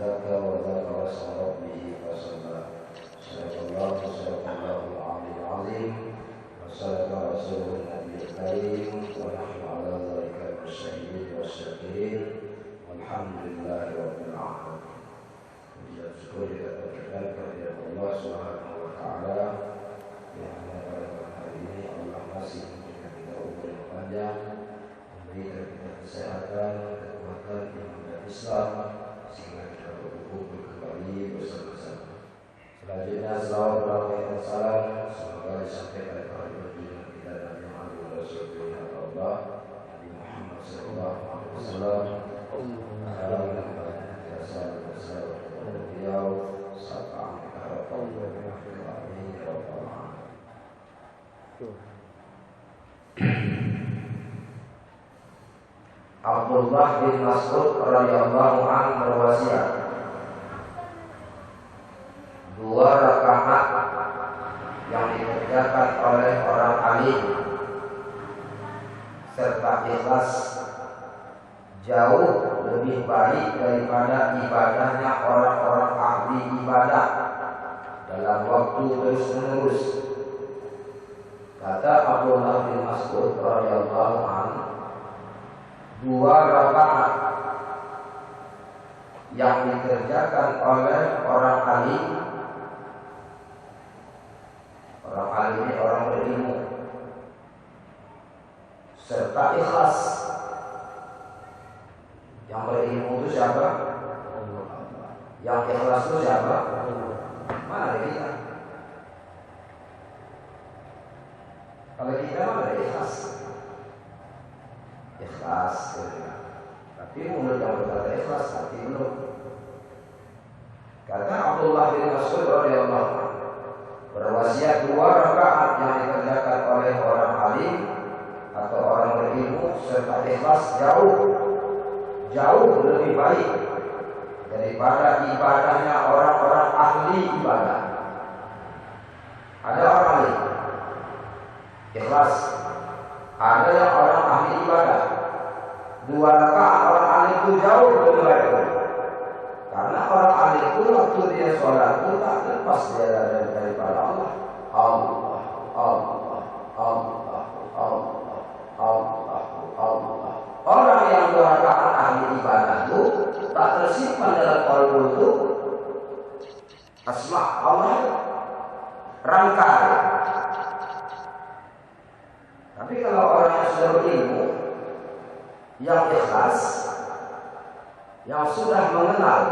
ذكر وذكر اسم ربه فصلى صدق الله العلي العظيم وصدق رسوله النبي الكريم ونحن على ذلك من الشهيدين والشاكرين والحمد لله رب العالمين. Puji syukur kita panjatkan kehadirat Allah Subhanahu wa taala yang pada hari ini Allah masih memberikan kita umur yang panjang, memberikan kita kesehatan, kekuatan iman Islam sehingga kita berkumpul kembali bersama-sama. Selanjutnya salawat dan salam semoga disampaikan kepada junjungan kita Nabi Muhammad Rasulullah Allah Nabi Muhammad sallallahu alaihi wasallam. Abdullah bin Mas'ud radhiyallahu anhu berwasiat 2 rakaat yang dikerjakan oleh orang alim serta ikhlas jauh lebih baik daripada ibadahnya orang-orang ahli ibadah dalam waktu terus-menerus. Kata Abdullah bin Mas'ud radhiyallahu anhu, 2 rakaat yang dikerjakan oleh orang alim ini orang berilmu serta ikhlas. Yang berilmu itu siapa? Yang ikhlas itu siapa? Mana kita? Kalau kita mana ikhlas? Ikhlas, tapi mulut yang berkata ikhlas, hati belum. Kata Abdullah bin Mas'ud radhiyallahu anhu, berwasiat 2 rakaat yang dikerjakan oleh orang alim atau orang berilmu serta ikhlas jauh lebih baik daripada ibadahnya orang-orang ahli ibadah. Ada orang alim ikhlas, ada yang orang ahli ibadah. 2 rakaat orang alim itu jauh lebih baik, karena orang alim itu waktu dia sholat itu tak lepas dia daripada Allah. Allah, Allah, Allah, Allah, Allah, Allah. Orang yang 2 rakaat ahli ibadah itu tak tersimpan dalam qalbu itu asma Allah, rangkai. Tapi kalau orang yang sudah berilmu, yang ikhlas, yang sudah mengenal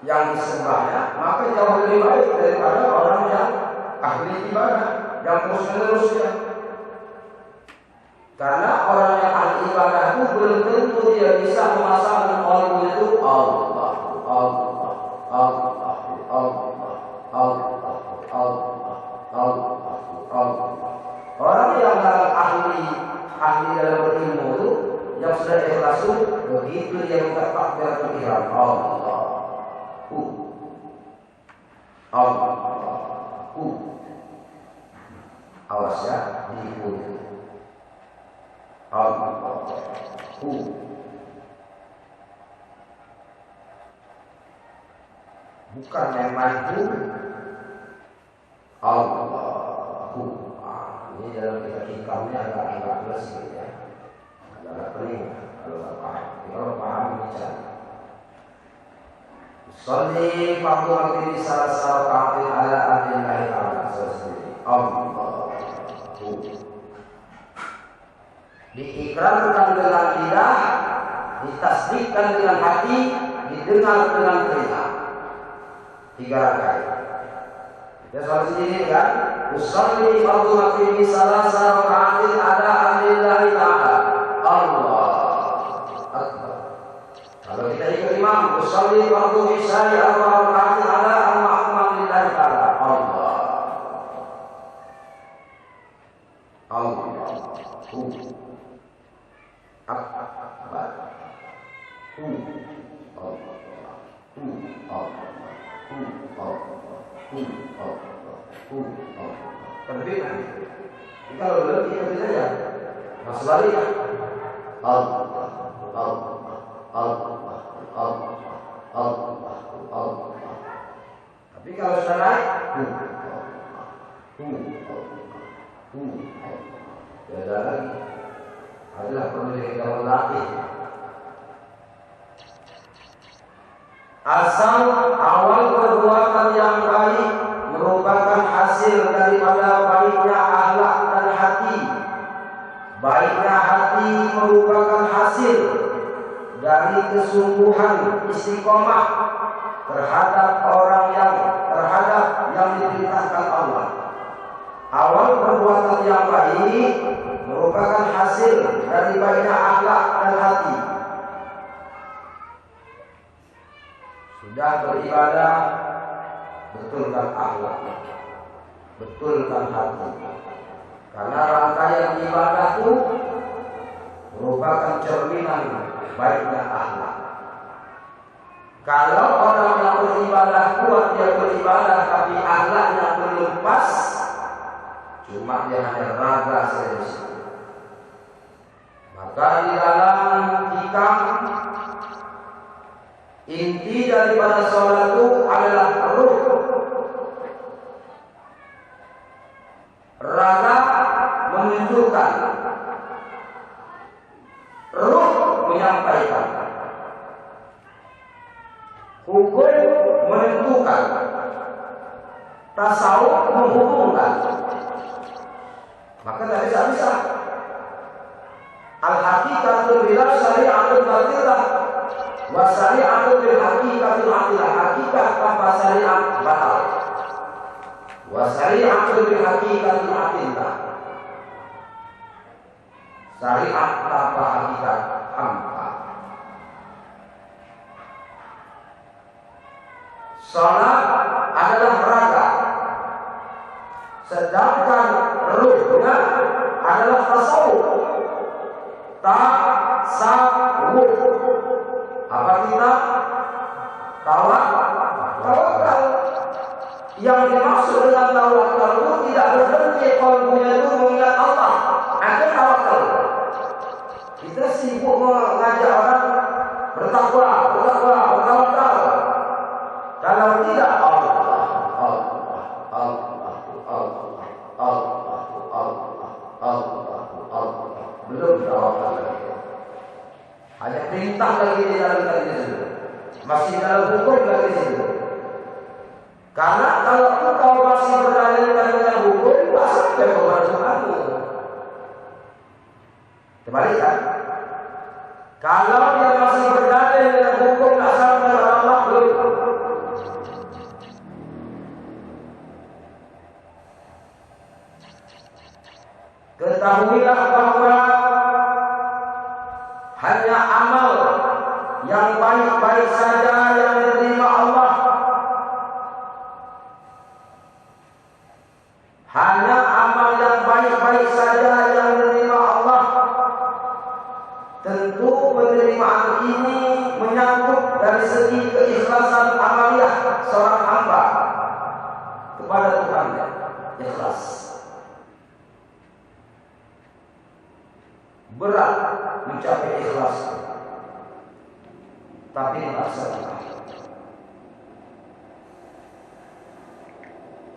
yang disembahnya, maka jauh lebih baik daripada orang yang ahli ibadah yang terus-menerusnya. Karena orang yang ahli ibadah itu belum tentu dia bisa memasangkan qalbu itu Allah, Allah, Allah, Allah, Allah, Allah, Allah, Allah. Orang yang ahli dalam berilmu itu, yang sudah ikhlas itu, begitu dia buka takbiratul ihram, Allah, Allah, awas ya, diikuti. Allah, bukan yang maju. Allah. Ini dalam kita hikamnya agak plus gitu ya, agak pening kalau tak paham. Kalau paham bicara. Sholli fardhu maghrib salasa raka'atin ala ahlillahi ta'ala sendiri. Allah. Diikrarkan dengan lidah, ditasdikkan dengan hati, didengar dengan telinga. 3 rakaat. Kita sholat sendiri kan? Usalli fardhu maghrib salasa raka'atin ala ahlillahi ta'ala. Allah Akbar. Kalau kita ikut imam, usalli fardhu isya'i arba'a raka'atin ala ahlillahi ta'ala. Allah Akbar. Terbina. Kalau belum kita bisa saja. Mas balik kan? Allah. Allah, Allah. Tapi kalau sudah naik, beda lagi. Adalah pemilik yang latih. Asal awal perbuatan yang baik merupakan hasil daripada baiknya akhlak dan hati. Baiknya hati merupakan hasil dari kesungguhan istiqomah terhadap yang diperintahkan Allah. Awal perbuatan yang baik merupakan hasil dari baiknya akhlak dan hati. Sudah beribadah, betulkan akhlak, betulkan hati. Karena rangkaian ibadah itu merupakan cerminan baiknya akhlak. Kalau orang yang beribadah kuat, dia beribadah tapi akhlaknya belum pas, cuma dia hanya raga saja. Maka di dalam hikam inti daripada sholat itu adalah ruh. Raga menunjukkan, ruh menyampaikan, hukum menentukan, tasawuf menghubungkan. Maka tak bisa al-haqiqatul bila syari'atul batilah wa syari'atul bil haqiqatul atilah. Hakikat tanpa syariat batal, wa syari'atul bil haqiqatul atilah. Syariat tanpa hakikat hampa. Salat adalah raga, sedangkan ruhnya adalah tasawuf. Tasawuf. Apa kita? Tawakal. Yang dimaksud dengan tawakal itu tidak berhenti kalbunya itu mengingat Allah. Ada tawakal. Kita sibuk mengajak orang bertakwa, bertawakal. Kalau tidak, belum tawakal lagi. Hanya perintah lagi di dalam situ. Masih dalam hukum lagi situ. Karena kalau engkau masih berdalilkan dengan hukum, sampai kepada Tuhanmu. Kembali kan? Kalau dia masih berdalil dengan hukum, sampai kepada Allah belum. Ketahuilah bahwa hanya amal yang baik-baik saja yang diterima Allah. Hanya amal yang baik-baik saja yang diterima Allah. Tentu penerimaan ini menyangkut dari segi keikhlasan amaliyah seorang hamba kepada Tuhannya. Ikhlas. Berat mencapai ikhlas, tapi dilaksanakan.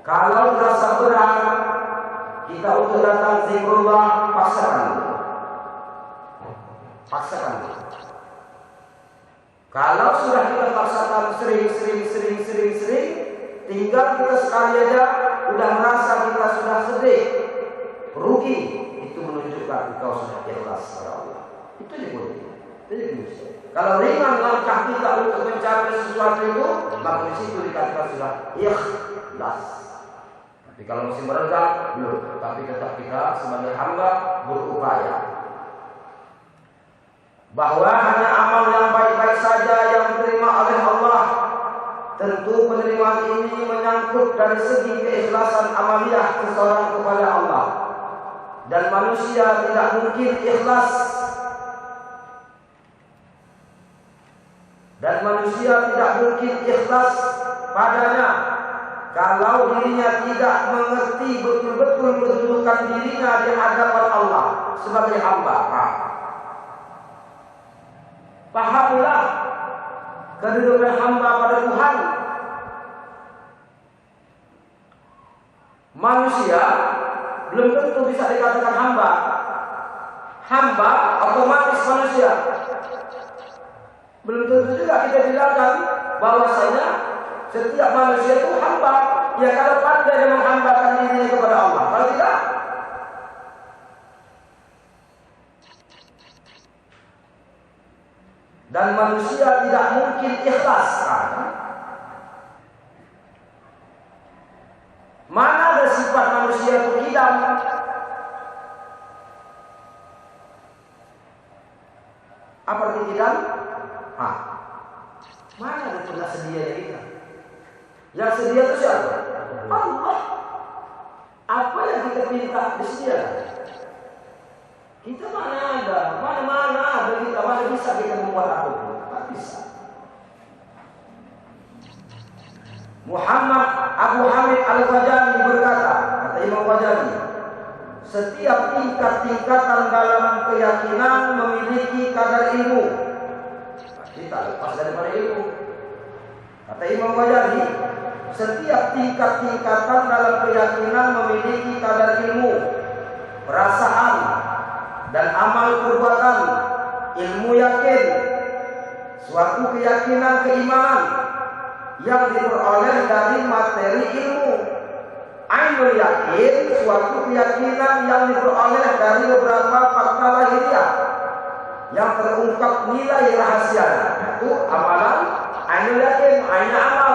Kalau rasa berat, kita untuk datang zikrullah, paksakan. Kalau sudah kita paksakan sering, tinggal kita sekali aja udah merasa kita sudah sedih, rugi. Itu menunjukkan engkau sudah ikhlas kepada Allah. Itu dikunci. Kalau ringan langkah kita untuk mencapai sesuatu itu, maka di situ dikatakan sudah ikhlas. Tapi kalau masih meredah, belum. Tapi tetap kita sebagai hamba berupaya. Bahwa hanya amal yang baik-baik saja yang diterima oleh Allah. Tentu penerimaan ini menyangkut dari segi keikhlasan amaliyah seseorang kepada Allah. Dan manusia tidak mungkin ikhlas. Padanya kalau dirinya tidak mengerti betul-betul kedudukan dirinya di hadapan Allah sebagai hamba. Pahamlah kedudukan hamba pada Tuhan. Manusia belum tentu bisa dikatakan hamba. Hamba otomatis manusia. Belum tentu juga kita bilangkan bahwasanya setiap manusia itu hamba. Ya kalau pandai dia menghambakan dirinya kepada Allah. Kalau tidak, dan manusia tidak mungkin ikhlas. Mana ada sifat manusia itu kidam? Apa arti kidam? Mana ada pernah sedia kita? Yang sedia itu siapa? Allah. Apa yang kita minta disediakan? Kita mana ada? Mana ada kita? Mana bisa kita membuat apapun? Tak bisa. Muhammad Abu Hamid Al-Ghazali berkata, kata Imam Ghazali, setiap tingkat-tingkatan dalam keyakinan memiliki kadar ilmu. Kita lepas daripada ilmu. Kata Imam Ghazali, setiap tingkat-tingkatan dalam keyakinan memiliki kadar ilmu, perasaan, dan amal perbuatan. Ilmu yakin, suatu keyakinan keimanan yang diperoleh dari materi ilmu. Ainul yakin, suatu keyakinan yang diperoleh dari beberapa fakta lahiriah yang terungkap nilai rahasia. Itu amalan ainul yakin, ainul amal.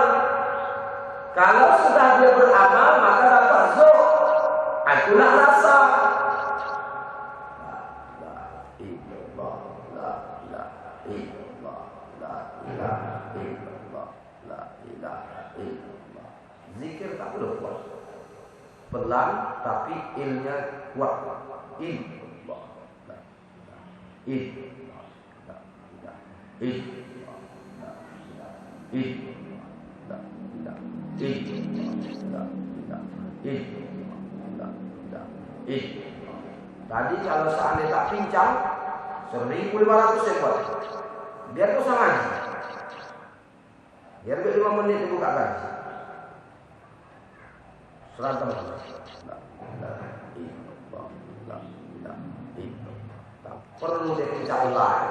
Kalau sudah dia beramal maka dapat zuhd. Itulah rasa. Zikir tak perlu kuat, pelan tapi ilnya kuat. Tadi kalau seandainya tak pincang 1.500 ekor, biar kau sama aja. Biar 5 menit dibuka gaji. Serantau. Tak perlu dikencang lagi.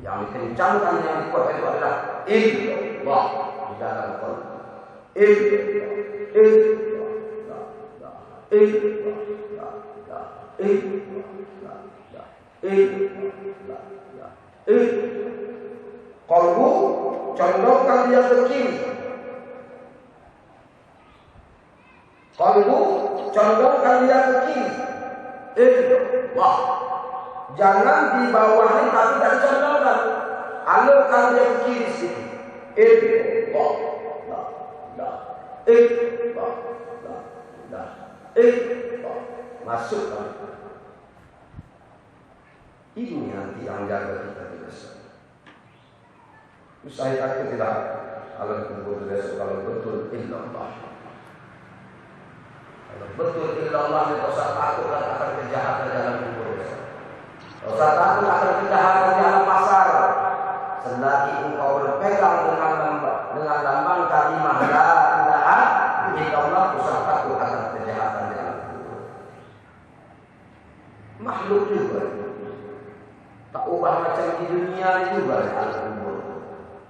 Yang dikencangkan yang dikuat itu adalah ilmu di dalam Quran. Qalbu condongkan dia ke kiri. Qalbu condongkan dia ke kiri. Jangan dibawahi tapi tak dicondongkan. Alurkan dia ke kiri sedikit. Masukkan. Ini nanti yang jaga kita di besok. Saya takut tidak alam kubur besok kalau betul illallah. Kalau betul illallah, tidak usah takut akan kejahatan dalam kubur besok. Tidak usah takut akan kejahatan di alam pasar. Selagi engkau berpegang dengan lambang kalimah la ilaha illallah, usah takut akan kejahatan di alam kubur. Makhluk juga tak ubah macam di dunia juga di alam kubur.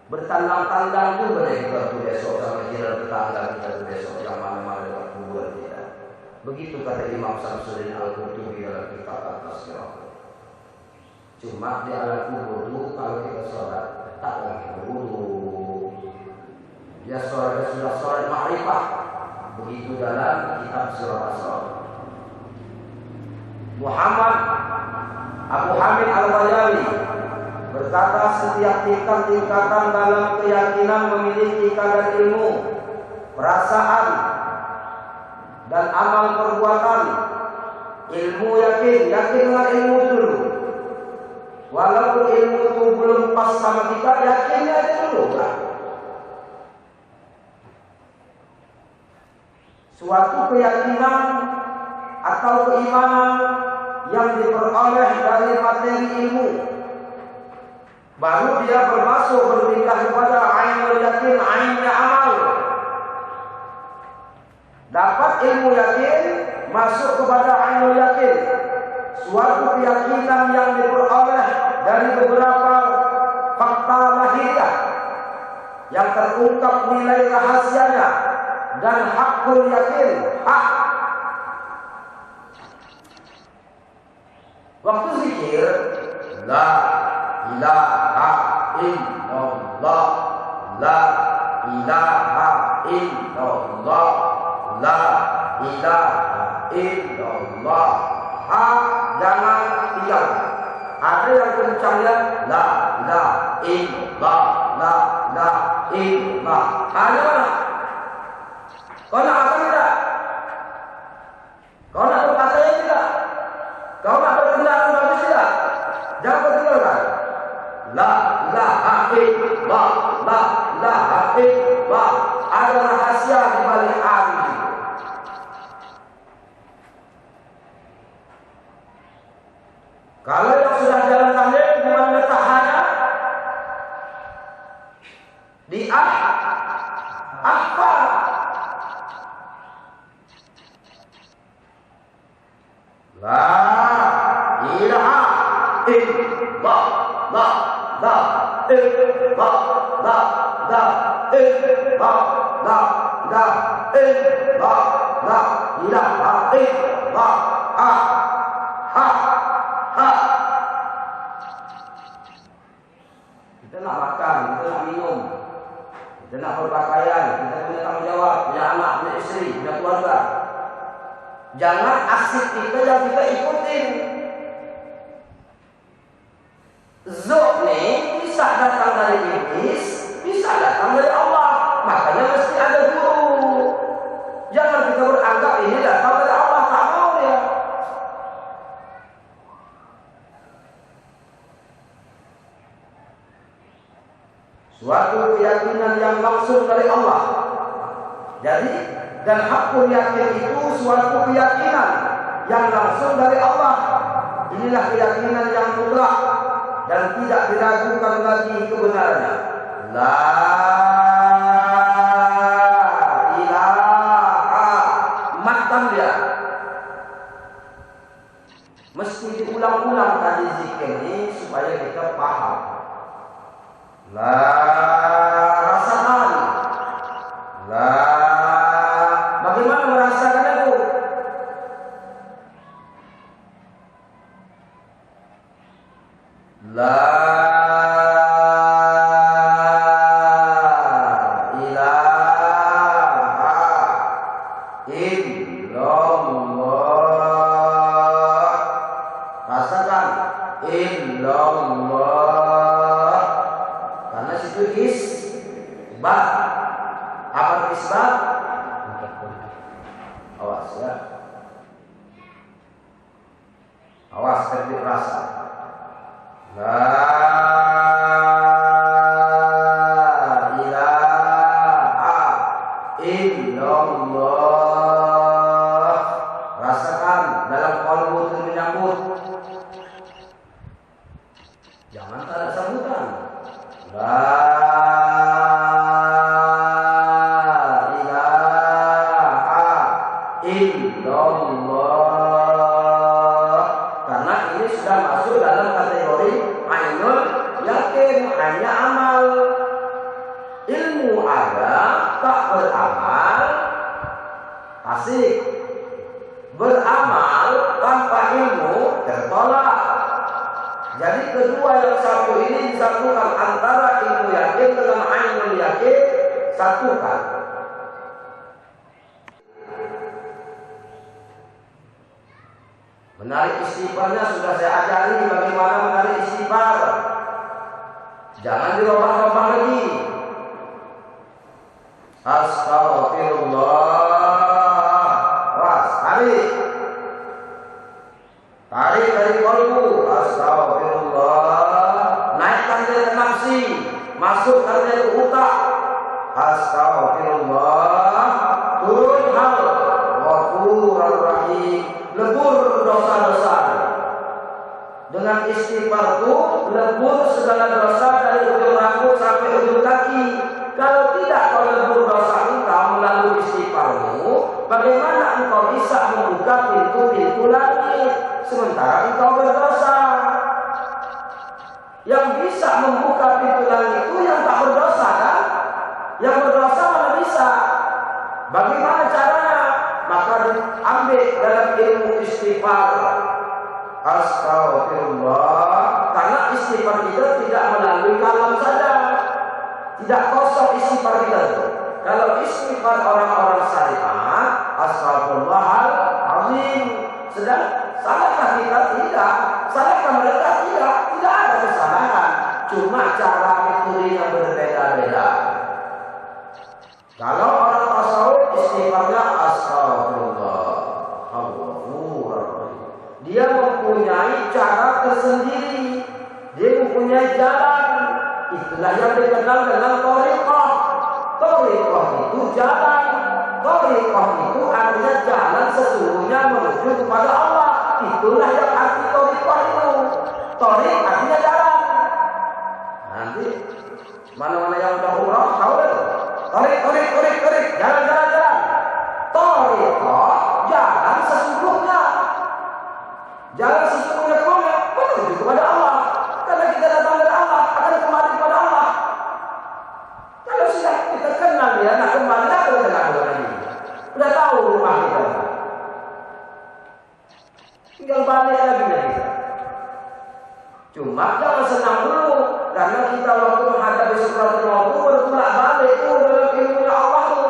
Bertandang-tandang juga dari waktu besok sama kira bertandang kita besok yang mana-mana dekat kubur kita. Begitu kata Imam Samsuddin Al-Qurtubi dalam kitab At-Tazkirah. Cuma di alam kubur itu kalau kita sholat tak lagi berwudu. Dia sholat sudah sholat ma'rifah. Begitu dalam kitab Surah As-Salat. Muhammad Abu Hamid Al-Ghazali berkata, setiap tingkatan dalam keyakinan memiliki kadar ilmu, perasaan, dan amal perbuatan. Ilmu yakin dengan ilmu dulu. Walaupun ilmu itu belum pas sama kita, yakin aja dulu kan? Suatu keyakinan atau keimanan yang diperoleh dari materi ilmu baru dia berpindah kepada ainul yakin, ainnya amal. Dapat ilmu yakin, masuk kepada ainul yakin, suatu keyakinan yang diperoleh dari beberapa fakta lahiriah yang terungkap nilai rahasianya dan hakul yakin, hak. Waktu zikir, la ilaha illallah, la ilaha illallah, la ilaha illallah. Jangan tinggalkan. Ada yang kencangnya la ilaha illallah, la ilaha illallah. Ada mana? Kau nak apa tidak? Kau nak berpakaian tidak? Kau nak berkendaraan bagus tidak? Jangan bertinggalkan. La ilaha illallah, la ilaha illallah. Ada rahasia di balik ini. Kalau yang sudah jalan tahlil, gimana letaknya? Di apa? La ilaha illallah, la ilaha illallah, la ilaha illallah, la ilaha illallah, la ilaha illallah. Kita nak makan, kita nak minum, kita nak berpakaian, kita punya tanggung jawab, punya anak, punya istri, punya keluarga. Jangan asik kita yang kita ikutin. Zuk ni bisa datang dari iblis, bisa datang dari Allah. Makanya mesti ada guru. Jangan kita beranggap ini datang dari Allah, tak mau dia. Suatu keyakinan yang langsung dari Allah. Jadi, dan hakul yakin itu suatu keyakinan yang langsung dari Allah. Inilah keyakinan yang mutlak dan tidak diragukan lagi kebenarannya. La ilaha, matan dia. Mesti diulang-ulang tadi zikir ini supaya kita paham. La rasakan. La, bagaimana merasakan itu? La ilaha illallah. Rasakan illallah. Karena situ isbat. Apa isbat? Awas ya. Awas tertib rasa. La ilaha illallah. Rasakan dalam kalbu itu menyambut. Jangan tak ada sambutan. La ilaha illallah. Karena ini sudah masuk dalam kategori ainul yakin, hanya amal. Ilmu ada, tak beramal, asik. Beramal tanpa ilmu tertolak. Jadi kedua yang satu ini disatukan, antara ilmu yakin dengan ainul yakin, satukan. Menarik istighfarnya sudah saya ajari bagaimana menarik istighfar. Jangan dirobah-robah lagi. Astaghfirullah. Was, tarik. Tarik dari kalbu. Astaghfirullah. Naikkan dia ke nafsi. Masukkan dia ke otak. Astaghfirullah. Turun hal. Ghafurur Rahim. Lebur dosa-dosa. Dengan istighfar itu lebur segala dosa dari ujung rambut sampai ujung kaki. Kalau tidak kau lebur dosa engkau melalui istighfarmu, bagaimana engkau bisa membuka pintu-pintu langit sementara engkau berdosa? Yang bisa membuka pintu langit itu yang tak berdosa kan? Yang berdosa mana bisa? Bagaimana caranya? Maka diambil dalam ilmu istighfar. Astagfirullah. Karena istighfar kita tidak melalui kalam saja, tidak kosong istighfar kita itu. Kalau istighfar orang-orang syariat, astagfirullahaladzim. Sedang salahkah kita? Tidak. Salahkah mereka? Tidak. Tidak ada kesalahan. Cuma cara metode yang berbeda-beda. Kalau orang tasawuf istighfarnya astagfirullah. Dia mempunyai cara tersendiri. Dia mempunyai jalan. Itulah yang dikenal dengan thariqah. Thariqah itu jalan. Thariqah itu artinya jalan sesungguhnya menuju kepada Allah. Itulah yang arti thariqah itu. Thariq artinya jalan. Nanti mana-mana yang sudah umrah tahu itu. Thariq. Jalan. Thariqah jalan sesungguhnya. Jalan sesungguhnya kemana? Menuju kepada Allah. Karena kita datang dari Allah, akan kembali kepada Allah. Kalau sudah kita kenal dia, nak kembali lagi kita nak lagi. Sudah tahu rumah kita. Tinggal balik lagi kita. Cuma jangan senang dulu, karena kita waktu menghadapi sukratul maut berpulak balik itu dalam ilmunya Allah itu.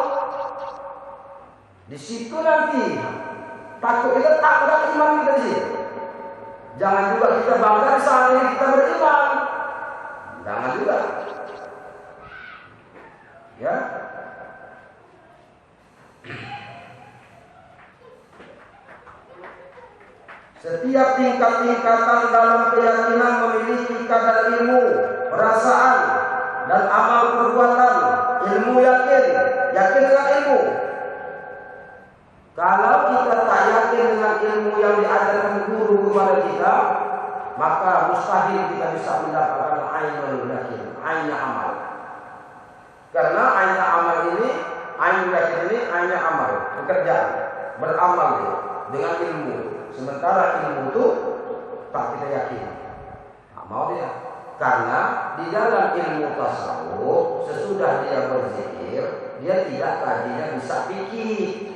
Di situ nanti takut kita tak ada iman kita di situ. Jangan juga kita bangga saat ini kita beriman. Jangan juga. Ya. Setiap tingkat-tingkatan dalam keyakinan memiliki kadar ilmu, perasaan, dan amal perbuatan. Ilmu yakin dengan ilmu. Kalau kita tak yakin dengan ilmu yang diajarkan guru kepada kita, maka mustahil kita bisa mendapatkan ainul yakin, ainnya amal. Karena ainnya amal ini, ainul yakin ini ainnya amal, pekerjaan, beramal dengan ilmu. Sementara ilmu itu tak kita yakin, tak mau dia. Karena di dalam ilmu tasawuf, sesudah dia berzikir, dia tidak tadinya bisa pikir.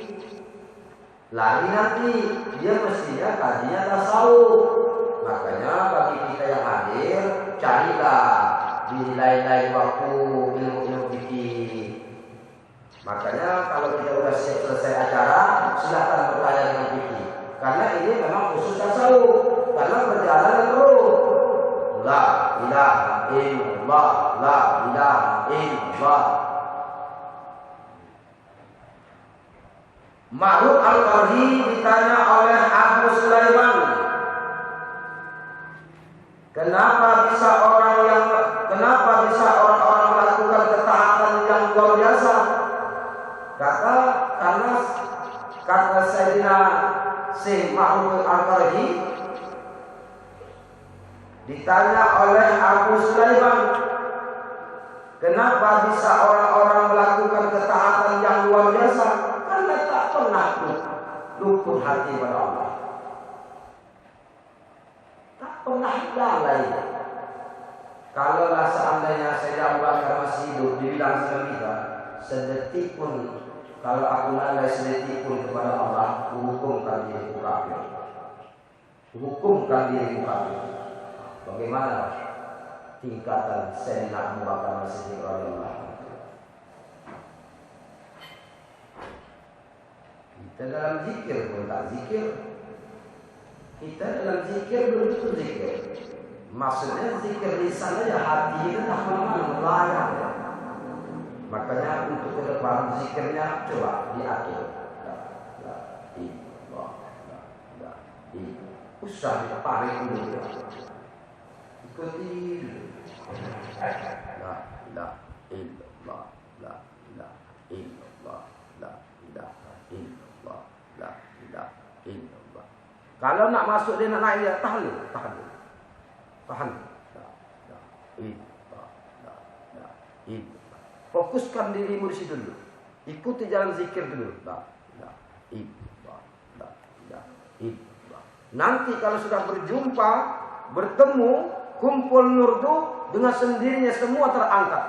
Lari nanti dia mestinya kajinya tasawuf. Makanya bagi kita yang hadir, carilah di lain-lain waktu ilmu-ilmu fikih. Makanya kalau kita sudah siap selesai acara, silakan bertanya dengan fikih. Karena ini memang khusus tasawuf. Karena berjalan terus. La ilaha illallah, la ilaha illallah. Ma'ruf al-Qarhi ditanya oleh Abu Sulaiman, kenapa bisa orang-orang melakukan ketaatan yang luar biasa? Kata Sayyidina Syekh Ma'ruf al-Qarhi, ditanya oleh Abu Sulaiman, kenapa bisa orang-orang melakukan ketaatan yang luar biasa? Karena tak pernah luput hati pada Allah. Tak pernah lalai. Kalaulah seandainya saya Abu Bakar masih hidup, dibilang sama kita, sedetik pun, kalau aku lalai sedetik pun kepada Allah, hukumkan diriku kafir. Hukumkan diriku kafir. Bagaimana tingkatan Sayyidina Abu Bakar As-Siddiq radhiyallahu anhu? Kita dalam zikir pun tak zikir. Kita dalam zikir belum tentu zikir. Maksudnya zikir lisan aja, hati kita tak mana melayang. Makanya untuk ke depan zikirnya coba diatur. Usah ditarik dulu. Ikuti. La ilaha illallah, la ilaha illallah, la ilaha illallah, la ilaha illallah. Kalau nak masuk dia nak naik dia tahlil. tahan. Fokuskan dirimu di situ dulu. Ikuti jalan zikir dulu. Nanti kalau sudah berjumpa, bertemu, kumpul nur itu dengan sendirinya semua terangkat.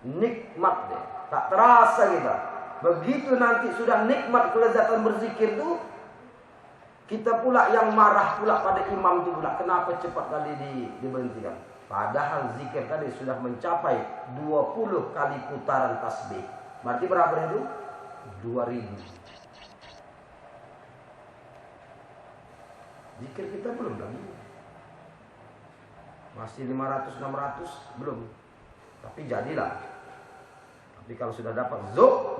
Nikmat deh, tak terasa kita. Begitu nanti sudah nikmat kelezatan berzikir itu, kita pula yang marah pula pada imam itu pula. Kenapa cepat kali diberhentikan? Padahal zikir tadi sudah mencapai 20 kali putaran tasbih. Berarti berapa itu? 2000. Zikir kita belum lagi. Masih 500-600 belum. Tapi jadilah. Tapi kalau sudah dapat zuk,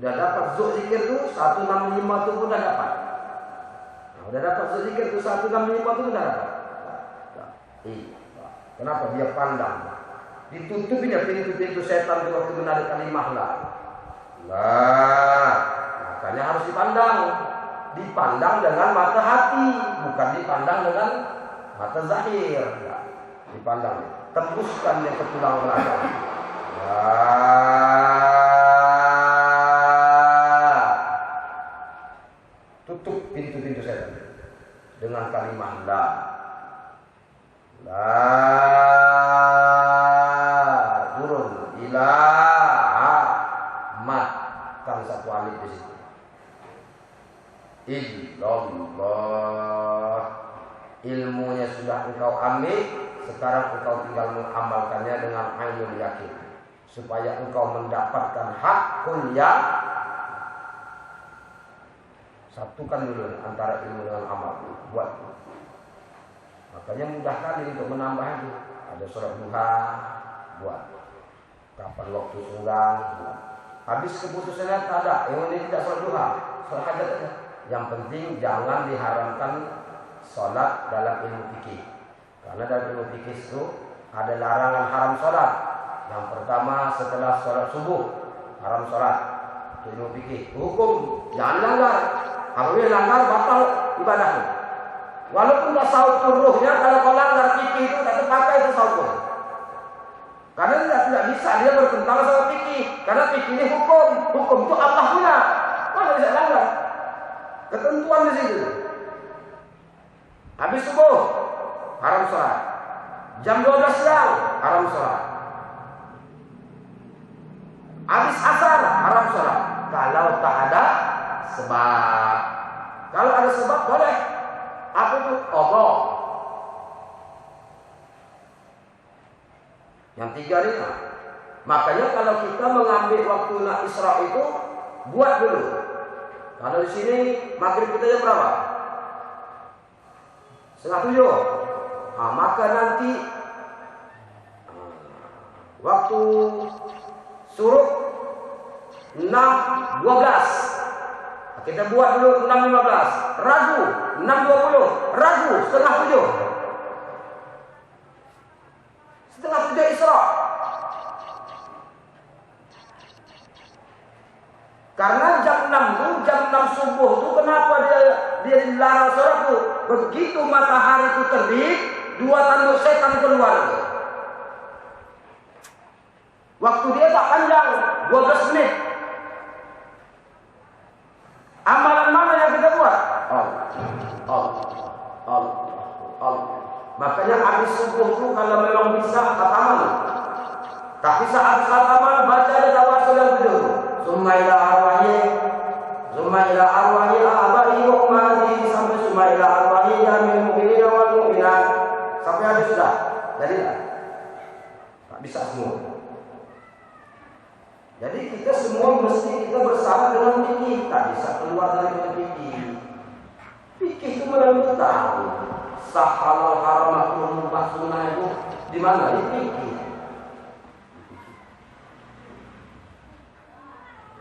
udah dapat zuk zikir itu 165 itu pun udah dapat. Nah, udah dapat zuk zikir itu 165 itu udah dapat. Kenapa dia pandang? Ditutupinya pintu-pintu setan waktu menarik kalimah la. Makanya harus dipandang. Dipandang dengan mata hati, bukan dipandang dengan mata zahir. Dipandang, tembuskan yang ke tulang belakang. Tutup pintu-pintu setan dengan kalimah la. Turun ilaha mat, kan satu alif di situ. Illallah, ilmunya sudah engkau ambil, sekarang engkau tinggal mengamalkannya dengan ainul yakin, supaya engkau mendapatkan hakul yang satukan dulu antara ilmu dengan amal. Buat, makanya mudah kali untuk menambah itu. Ada sholat duha, buat. Kapan waktu senggang, buat. Habis keputusannya tak ada, yang ini tidak sholat duha, sholat hajat aja. Yang penting jangan diharamkan sholat dalam ilmu fikih. Karena dalam ilmu fikih itu ada larangan haram sholat. Yang pertama setelah sholat subuh haram sholat. Itu ilmu fikih. Hukum jangan langgar. Apabila langgar batal ibadahnya. Walaupun tak saut ruhnya, kalau kau langgar fikih itu tak terpakai itu saut. Karena tidak bisa dia bertentangan sama fikih. Karena fikih ini hukum. Hukum itu Allah punya. Mana bisa langgar? Ketentuan di situ. Habis subuh haram sholat. Jam 12 siang haram sholat. Habis asar haram sholat. Kalau tak ada sebab. Kalau ada sebab boleh. Apa itu? Allah. Yang tiga ini. Makanya kalau kita mengambil waktu nak Isra itu, buat dulu. Kalau di sini maghrib kita jam berapa? 6:30. Nah, maka nanti waktu suruk 6:12. Kita buat dulu 6:15. Ragu 6:20. Ragu 6:30. 6:30 Isra. Karena jam 6 itu, jam 6 subuh itu kenapa dia dilarang sholat itu? Begitu matahari itu terbit, 2 tanduk setan keluar. Waktu dia tak panjang, 12 menit. Amalan mana yang kita buat? Allah. Makanya habis subuh itu kalau memang bisa khataman. Tapi saat khataman baca ada tawasul yang kedua. Summa ila arwahi abai wa ummati sampai summa ila arwahi jamil mu'minina wal mu'minat. Sampai habis sudah. Jadi tak bisa semua. Jadi kita semua mesti kita bersama dengan fikih. Tak bisa keluar dari fikih. Fikih itu menentukan tahu sah halal haram makruh mubah sunnah itu di mana? Di fikih.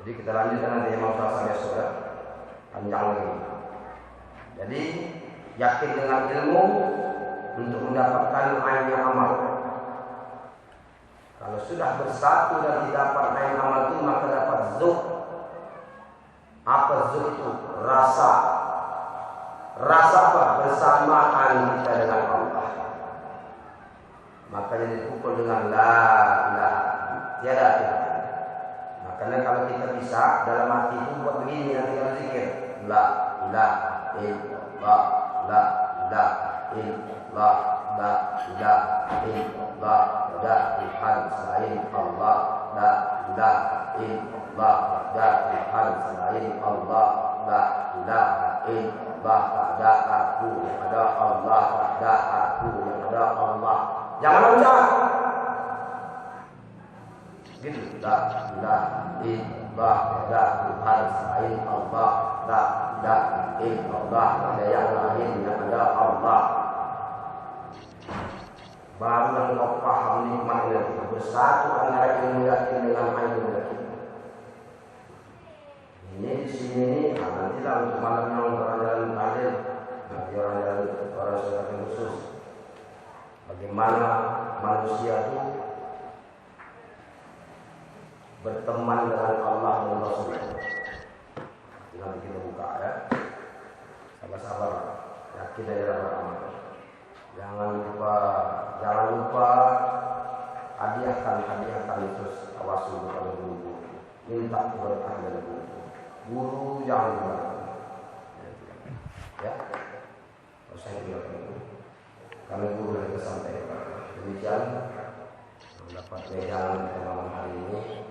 Jadi kita lanjutkan nanti Imam Syafi'i sudah panjang lagi. Jadi yakin dengan ilmu untuk mendapatkan ainnya amal. Kalau sudah bersatu dan didapat ain amal itu maka dapat zuk. Apa zuk itu? Rasa. Rasa apa? Bersamaan kita dengan Allah. Makanya dipukul dengan la ilaha. Tiada Tuhan. Makanya kalau kita bisa dalam hati itu buat begini nanti kalau zikir. La ilaha illallah. La ilaha illallah. La ilaha illallah. La Tuhan selain Allah. La ilaha illallah. La Tuhan selain Allah. La ilaha illallah. Ada aku, ada Allah, ada aku, ada Allah. Jangan ucap. Gitu. La ilaha illallah. Ada Tuhan selain Allah. La ilaha illallah. Ada yang lain yang ada Allah. Baru engkau paham nikmatnya bersatu antara ilmu yakin dengan ilmu yakin. Ini di sini nanti lah untuk malamnya orang jalan adil, nanti orang jalan orang sholat khusus. Bagaimana manusia itu berteman dengan Allah dan Rasul. Nanti kita buka ya. Sabar-sabar, yakin aja beramal. Jangan lupa hadiahkan terus tawasul kepada guru. Minta berkah dari guru. Guru jangan lupa. Ya. Kalau saya bilang kami guru yang sampai demikian mendapat wejangan pada malam hari ini.